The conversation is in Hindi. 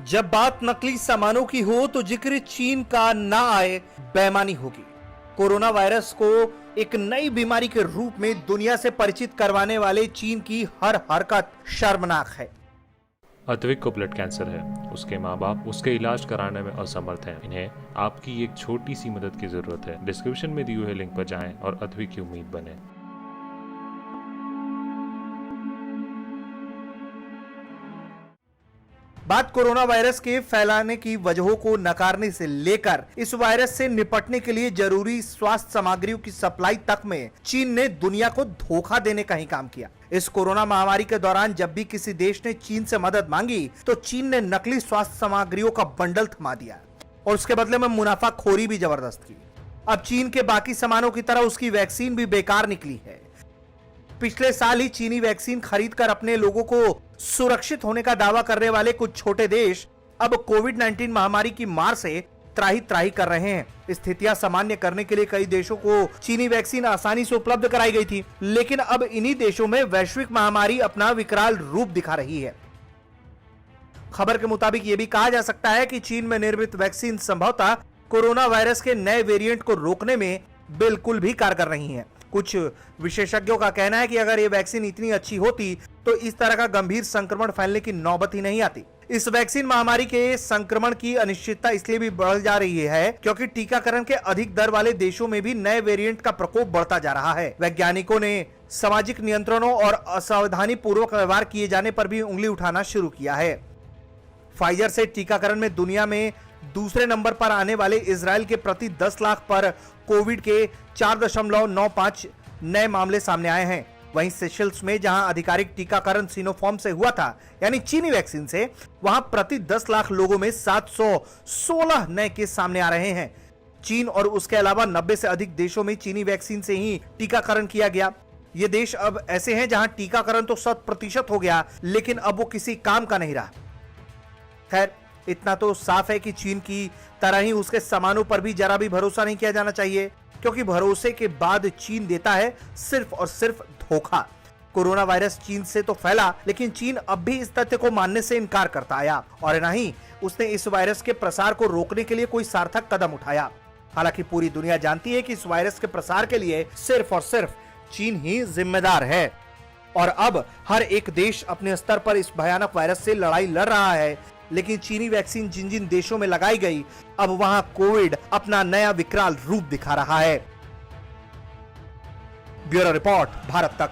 जब बात नकली सामानों की हो तो जिक्र चीन का ना आए बेईमानी होगी। कोरोना वायरस को एक नई बीमारी के रूप में दुनिया से परिचित करवाने वाले चीन की हर हरकत शर्मनाक है। अद्विक को ब्लड कैंसर है। उसके माँ बाप उसके इलाज कराने में असमर्थ हैं। इन्हें आपकी एक छोटी सी मदद की जरूरत है। डिस्क्रिप्शन में दिए हुए लिंक पर जाएं और अद्विक की उम्मीद बने। बात कोरोना वायरस के फैलाने की वजहों को नकारने से लेकर इस वायरस से निपटने के लिए जरूरी स्वास्थ्य सामग्रियों की सप्लाई तक में चीन ने दुनिया को धोखा देने का ही काम किया। इस कोरोना महामारी के दौरान जब भी किसी देश ने चीन से मदद मांगी तो चीन ने नकली स्वास्थ्य सामग्रियों का बंडल थमा दिया और उसके बदले में मुनाफाखोरी भी जबरदस्त की। अब चीन के बाकी सामानों की तरह उसकी वैक्सीन भी बेकार निकली है। पिछले साल ही चीनी वैक्सीन खरीदकर अपने लोगों को सुरक्षित होने का दावा करने वाले कुछ छोटे देश अब कोविड-19 महामारी की मार से त्राही त्राही कर रहे हैं। स्थितियां सामान्य करने के लिए कई देशों को चीनी वैक्सीन आसानी से उपलब्ध कराई गई थी, लेकिन अब इन्हीं देशों में वैश्विक महामारी अपना विकराल रूप दिखा रही है। खबर के मुताबिक यह भी कहा जा सकता है कि चीन में निर्मित वैक्सीन संभवतः कोरोना वायरस के नए वेरिएंट को रोकने में बिल्कुल भी कारगर नहीं है। कुछ विशेषज्ञों का कहना है कि अगर ये वैक्सीन इतनी अच्छी होती तो इस तरह का गंभीर संक्रमण फैलने की नौबत ही नहीं आती। इस वैक्सीन महामारी के संक्रमण की अनिश्चितता इसलिए भी बढ़ जा रही है क्योंकि टीकाकरण के अधिक दर वाले देशों में भी नए वेरिएंट का प्रकोप बढ़ता जा रहा है। वैज्ञानिकों ने सामाजिक नियंत्रणों और असावधानी पूर्वक व्यवहार किए जाने पर भी उंगली उठाना शुरू किया है। फाइजर से टीकाकरण में दुनिया में दूसरे नंबर पर आने वाले इजराइल के प्रति 10 लाख पर कोविड के 4.95 नए मामले सामने आए हैं। वहीं सेशल्स में जहां आधिकारिक टीकाकरण सिनोफार्म से हुआ था, यानी चीनी वैक्सीन से, वहां प्रति 10 लाख लोगों में 716 नए केस सामने आ रहे हैं। चीन और उसके अलावा 90 से अधिक देशों में चीनी वैक्सीन से ही टीकाकरण किया गया। ये देश अब ऐसे हैं जहां टीकाकरण तो 100% हो गया, लेकिन अब वो किसी काम का नहीं रहा। खैर, इतना तो साफ है कि चीन की तरह ही उसके सामानों पर भी जरा भी भरोसा नहीं किया जाना चाहिए, क्योंकि भरोसे के बाद चीन देता है सिर्फ और सिर्फ धोखा। कोरोना वायरस चीन से तो फैला, लेकिन चीन अब भी इस तथ्य को मानने से इनकार करता आया और ना ही उसने इस वायरस के प्रसार को रोकने के लिए कोई सार्थक कदम उठाया। हालांकि पूरी दुनिया जानती है कि इस वायरस के प्रसार के लिए सिर्फ और सिर्फ चीन ही जिम्मेदार है और अब हर एक देश अपने स्तर पर इस भयानक वायरस से लड़ाई लड़ रहा है। लेकिन चीनी वैक्सीन जिन जिन देशों में लगाई गई, अब वहां कोविड अपना नया विकराल रूप दिखा रहा है। ब्यूरो रिपोर्ट, भारत तक।